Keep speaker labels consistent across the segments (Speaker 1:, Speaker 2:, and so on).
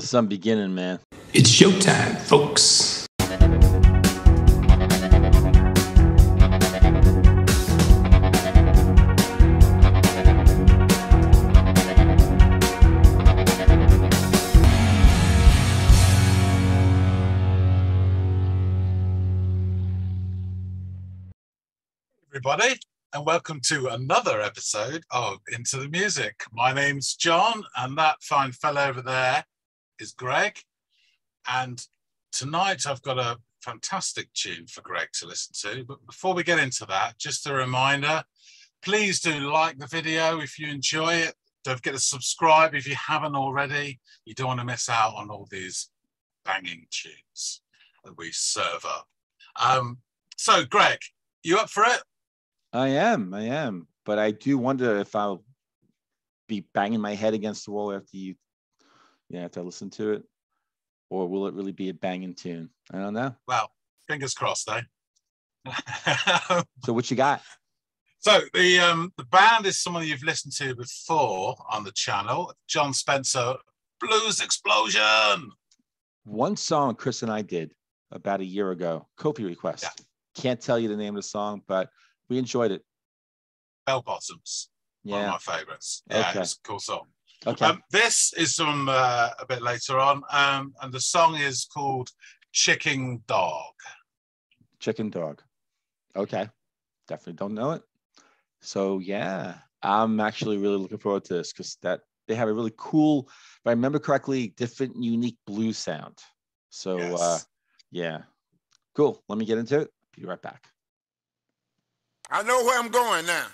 Speaker 1: is some beginning, man.
Speaker 2: It's showtime, folks.
Speaker 3: Everybody, and welcome to another episode of Into the Music. My name's John, and that fine fellow over there is Greg. And tonight I've got a fantastic tune for Greg to listen to. But before we get into that, just a reminder, please do like the video if you enjoy it. Don't forget to subscribe if you haven't already. You don't want to miss out on all these banging tunes that we serve up. So, Greg, you up for it?
Speaker 1: I am. But I do wonder if I'll be banging my head against the wall after I listen to it. Or will it really be a banging tune? I don't know.
Speaker 3: Well, fingers crossed, eh?
Speaker 1: So what you got?
Speaker 3: So the band is someone you've listened to before on the channel, Jon Spencer, Blues Explosion.
Speaker 1: One song Chris and I did about a year ago, Kofi Request.
Speaker 3: Yeah.
Speaker 1: Can't tell you the name of the song, but we enjoyed it.
Speaker 3: Bell Bottoms, one of my favorites. Yeah, okay. It's a cool song.
Speaker 1: Okay.
Speaker 3: This is from a bit later on, and the song is called Chicken Dog. Chicken Dog.
Speaker 1: Okay. Definitely don't know it. So, yeah, I'm actually really looking forward to this because they have a really cool, if I remember correctly, different, unique blues sound. So, yes. Yeah. Cool. Let me get into it. Be right back.
Speaker 4: I know where I'm going now.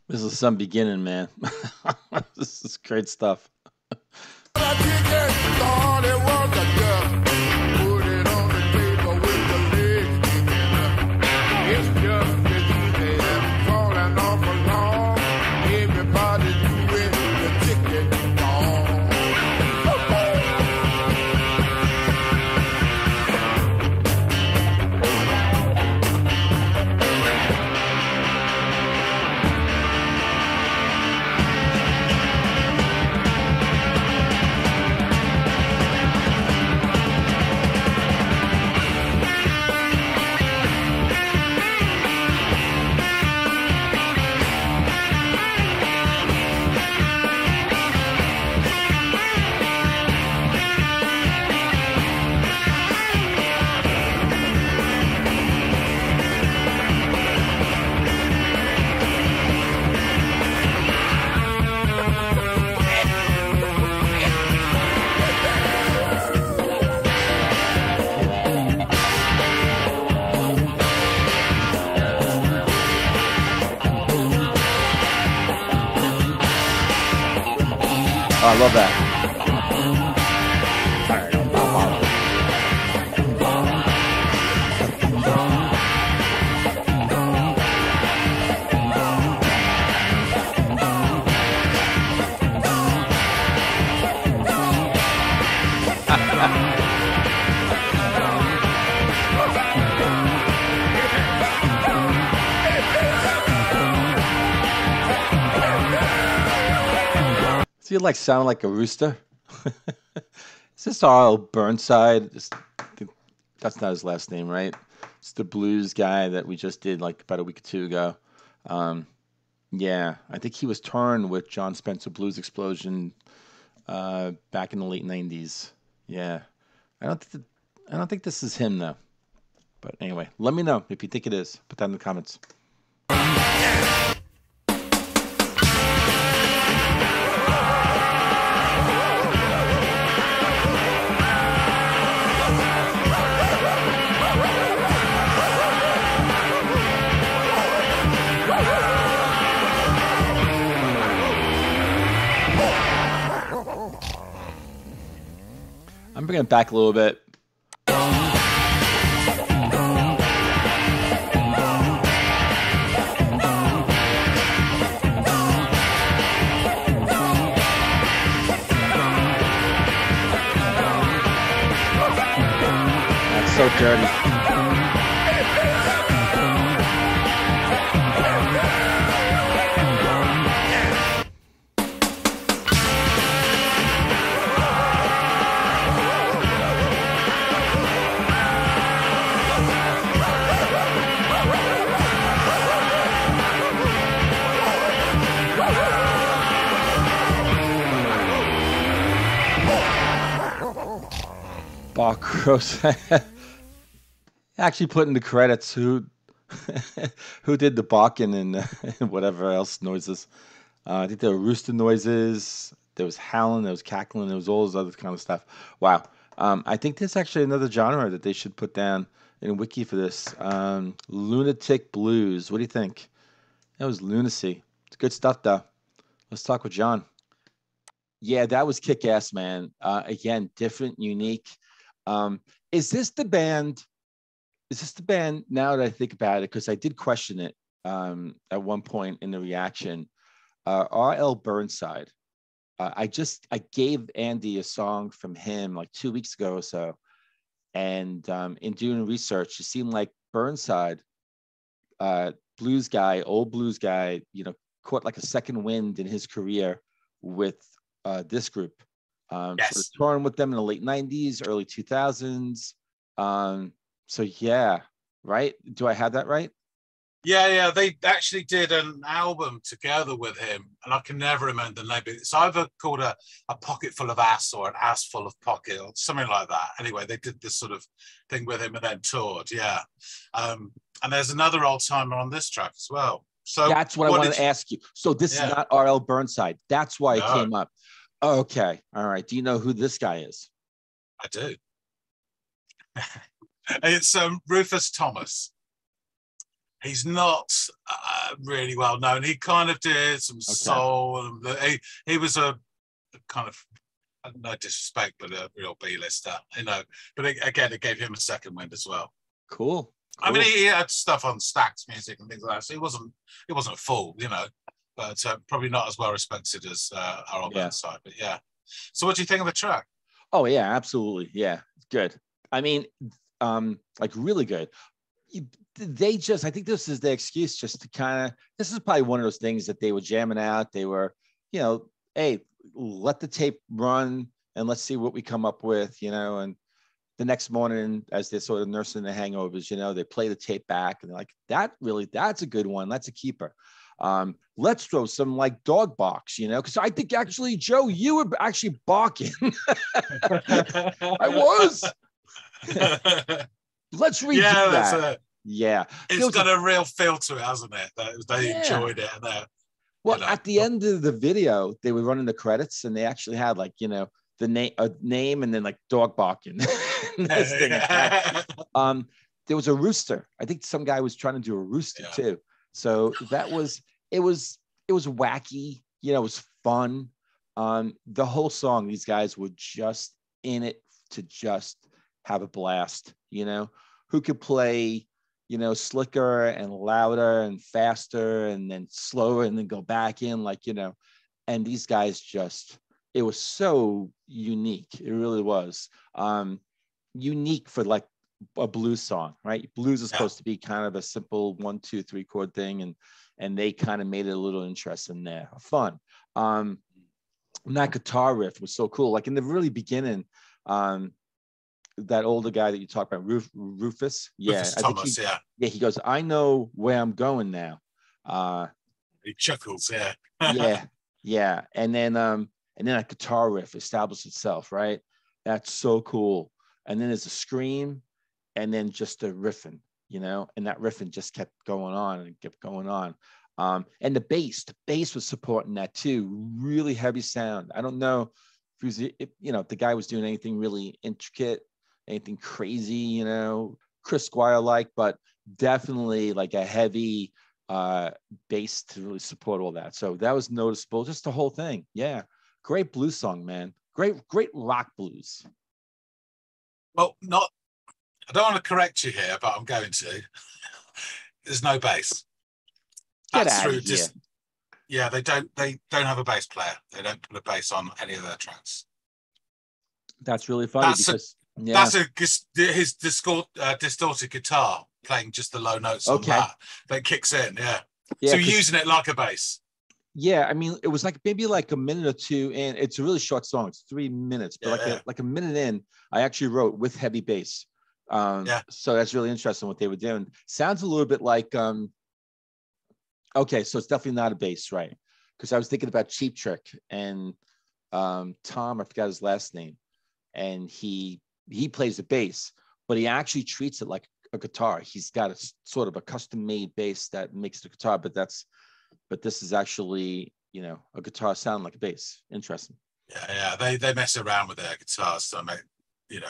Speaker 1: This is some beginning, man. This is great stuff. Oh, I love that. Does he like sound like a rooster? Is this Arl Burnside? That's not his last name, right? It's the blues guy that we just did like about a week or two ago. Yeah, I think he was touring with Jon Spencer Blues Explosion back in the late '90s. Yeah, I don't think this is him though. But anyway, let me know if you think it is. Put that in the comments. I'm bringing it back a little bit. That's so dirty. Barkos. Actually put in the credits who who did the barking and and whatever else noises. I think there were rooster noises, there was howling, there was cackling, there was all this other kind of stuff. Wow. I think there's actually another genre that they should put down in a wiki for this. Lunatic blues. What do you think? That was lunacy. It's good stuff though. Let's talk with John. Yeah, that was kick ass, man. Again, different, unique. Um, is this the band? Is this the band now that I think about it? Because I did question it at one point in the reaction. R.L. Burnside. I gave Andy a song from him like 2 weeks ago or so, and in doing research, it seemed like Burnside, blues guy, old blues guy, caught like a second wind in his career with this group. Sort of
Speaker 3: Yes.
Speaker 1: touring with them in the late '90s, early 2000s. So yeah, right? Do I have that right?
Speaker 3: Yeah. They actually did an album together with him, and I can never remember the name. It's either called a Pocket Full of Ass or an Ass Full of Pocket or something like that. Anyway, they did this sort of thing with him and then toured. Yeah. And there's another old timer on this track as well. So
Speaker 1: That's what I wanted to ask you. So this is
Speaker 3: Yeah.
Speaker 1: not R.L. Burnside. That's why it
Speaker 3: No.
Speaker 1: came up. Okay. All right. Do you know who this guy is?
Speaker 3: I do. It's Rufus Thomas. He's not really well known. He kind of did some soul. And he was a kind of, no disrespect, but a real B-lister, But again, it gave him a second wind as well.
Speaker 1: Cool.
Speaker 3: I mean, he had stuff on Stax music and things like that. So he wasn't a fool, but probably not as well respected as our old side. But yeah. So what do you think of the track?
Speaker 1: Oh yeah, absolutely. Yeah, good. I mean, like really good. I think this is the excuse just to kind of, this is probably one of those things that they were jamming out. They were, hey, let the tape run and let's see what we come up with, and the next morning as they're sort of nursing the hangovers, they play the tape back and they're like, that's a good one. That's a keeper. Let's throw some like dog barks, because I think actually, Joe, you were actually barking. I was. Let's redo that. Yeah.
Speaker 3: It's got a real feel to it, hasn't it? They enjoyed it.
Speaker 1: And at the end of the video, they were running the credits and they actually had like, the name and then like dog barking. There was a rooster. I think some guy was trying to do a rooster too. So it was wacky, it was fun. The whole song, these guys were just in it to just have a blast, who could play, slicker and louder and faster and then slower and then go back in and these guys it was so unique. It really was unique for like a blues song, right? Blues is supposed to be kind of a simple 1, 2, 3 chord thing. And they kind of made it a little interesting there. Fun. And that guitar riff was so cool. Like in the really beginning, that older guy that you talked about, Rufus. Yeah.
Speaker 3: Rufus Thomas,
Speaker 1: Yeah, he goes, I know where I'm going now.
Speaker 3: He chuckles, yeah.
Speaker 1: Yeah. And then that guitar riff established itself, right? That's so cool. And then there's a scream and then just a riffing, and that riffing just kept going on and kept going on. And the bass was supporting that too. Really heavy sound. I don't know if the guy was doing anything really intricate, anything crazy, Chris Squire-like, but definitely like a heavy bass to really support all that. So that was noticeable, just the whole thing. Yeah. Great blues song, man. Great rock blues.
Speaker 3: Well, not. I don't want to correct you here, but I'm going to. There's no bass.
Speaker 1: Get
Speaker 3: That's
Speaker 1: out
Speaker 3: through
Speaker 1: of here.
Speaker 3: just. Yeah, they don't. They don't have a bass player. They don't put a bass on any of their tracks.
Speaker 1: That's really funny
Speaker 3: That's a.
Speaker 1: because yeah.
Speaker 3: That's his distorted guitar playing just the low notes on
Speaker 1: Okay.
Speaker 3: that kicks in. Yeah.
Speaker 1: Yeah,
Speaker 3: So you're using it like a bass.
Speaker 1: yeah, I mean, it was like maybe like a minute or two, and it's a really short song. It's 3 minutes, but like a minute in, I actually wrote with heavy bass. So that's really interesting what they were doing. Sounds a little bit like okay, so it's definitely not a bass, right? Because I was thinking about Cheap Trick and Tom, I forgot his last name, and he plays the bass, but he actually treats it like a guitar. He's got a sort of a custom made bass that makes the guitar, but this is actually, a guitar sound like a bass. Interesting.
Speaker 3: Yeah. They mess around with their guitars to make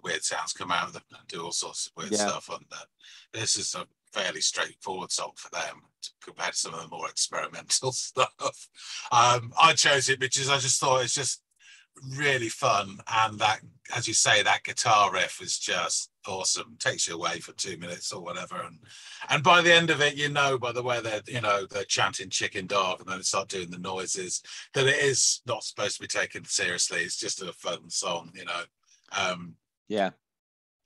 Speaker 3: weird sounds come out of them and do all sorts of weird stuff on that. This is a fairly straightforward song for them compared to some of the more experimental stuff. I chose it because I just thought it's just really fun, and that, as you say, that guitar riff is just awesome. Takes you away for 2 minutes or whatever, and by the end of it, by the way they're chanting chicken dog, and then they start doing the noises, that it is not supposed to be taken seriously. It's just a fun song.
Speaker 1: Yeah.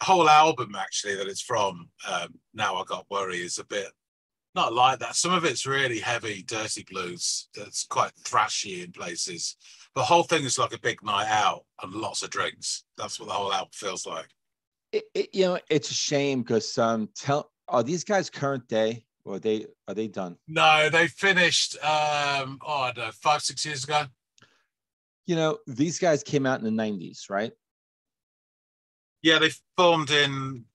Speaker 3: Whole album actually that it's from, Now I Got Worry, is a bit not like that. Some of it's really heavy, dirty blues that's quite thrashy in places. The whole thing is like a big night out and lots of drinks. That's what the whole album feels like.
Speaker 1: It's a shame because are these guys current day, or are they done?
Speaker 3: No, they finished I don't know, 5-6 years ago.
Speaker 1: These guys came out in the 90s, right?
Speaker 3: Yeah, they formed in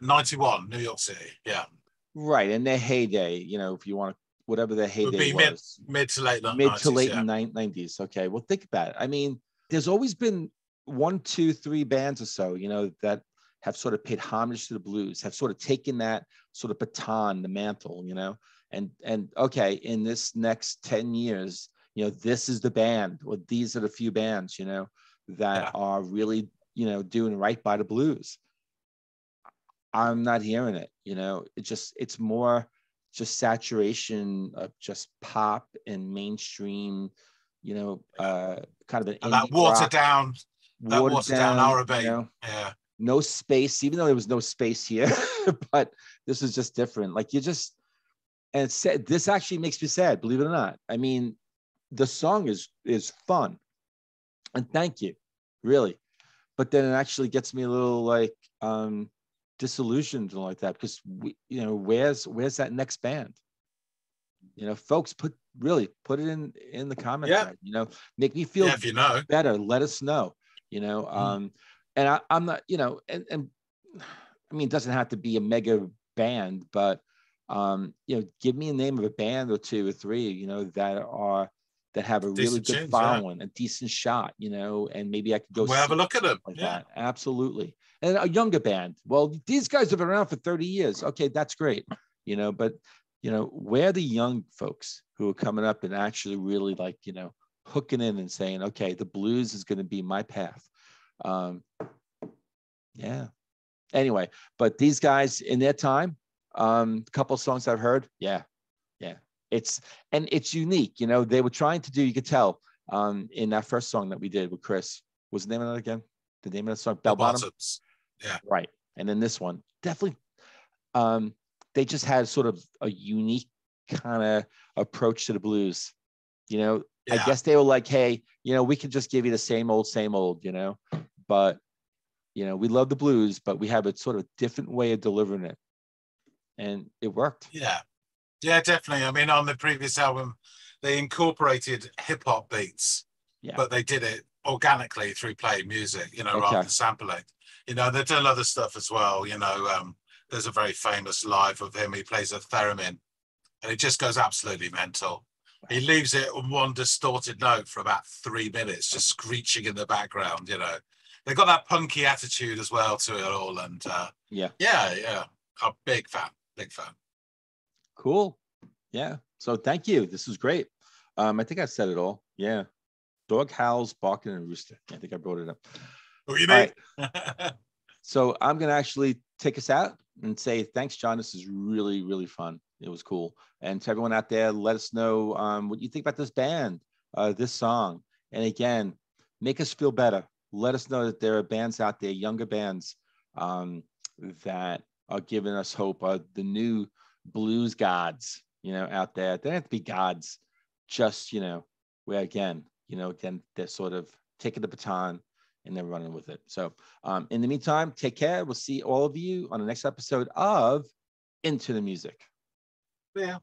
Speaker 3: 91, New York City. Yeah.
Speaker 1: Right. And their heyday, if you want to, whatever their heyday was.
Speaker 3: Mid to late
Speaker 1: 90s. Okay. Well, think about it. I mean, there's always been 1, 2, 3 bands or so, that have sort of paid homage to the blues, have sort of taken that sort of baton, the mantle, and okay, in this next 10 years, this is the band, or these are the few bands, that are really, doing right by the blues. I'm not hearing it, it's more just saturation of just pop and mainstream, kind of an
Speaker 3: and that watered down R&B.
Speaker 1: No space, even though there was no space here, but this is just different. Like and it's sad. This actually makes me sad, believe it or not. I mean, the song is fun, and thank you, really. But then it actually gets me a little like disillusioned and like that, because where's that next band? Folks, put it in the comments. Make me feel better. Let us know. And I'm not, and I mean, it doesn't have to be a mega band, but give me a name of a band or 2 or 3, that have a really good following, a decent shot, and maybe I could go
Speaker 3: have a look at them
Speaker 1: like that. Absolutely. And a younger band. Well, these guys have been around for 30 years. Okay, that's great. But where are the young folks who are coming up and actually really like, hooking in and saying, okay, the blues is going to be my path. Yeah. Anyway, but these guys in their time, a couple of songs I've heard. Yeah. It's unique. They were trying to do, you could tell, in that first song that we did with Chris. What's the name of that again? The name of the song? Bell Bottoms.
Speaker 3: Yeah.
Speaker 1: Right. And then this one, definitely, they just had sort of a unique kind of approach to the blues. I guess they were like, hey, we can just give you the same old, but we love the blues, but we have a sort of different way of delivering it. And it worked.
Speaker 3: Yeah, definitely. I mean, on the previous album, they incorporated hip hop beats, but they did it organically through playing music, rather than sampling. They've done other stuff as well. There's a very famous live of him. He plays a theremin, and it just goes absolutely mental. He leaves it on one distorted note for about 3 minutes, just screeching in the background. They've got that punky attitude as well to it all, and I'm big fan.
Speaker 1: Cool. Yeah. So thank you. This was great. I think I said it all. Yeah. Dog howls, barking, and rooster. I think I brought it up.
Speaker 3: What do you mean?
Speaker 1: Right. So I'm going to actually take us out and say thanks, John. This is really, really fun. It was cool. And to everyone out there, let us know what you think about this band, this song. And again, make us feel better. Let us know that there are bands out there, younger bands, that are giving us hope. The new blues gods, out there. They don't have to be gods, just, where again, they're sort of taking the baton and they're running with it. So in the meantime, take care. We'll see all of you on the next episode of Into the Music.
Speaker 3: Yeah.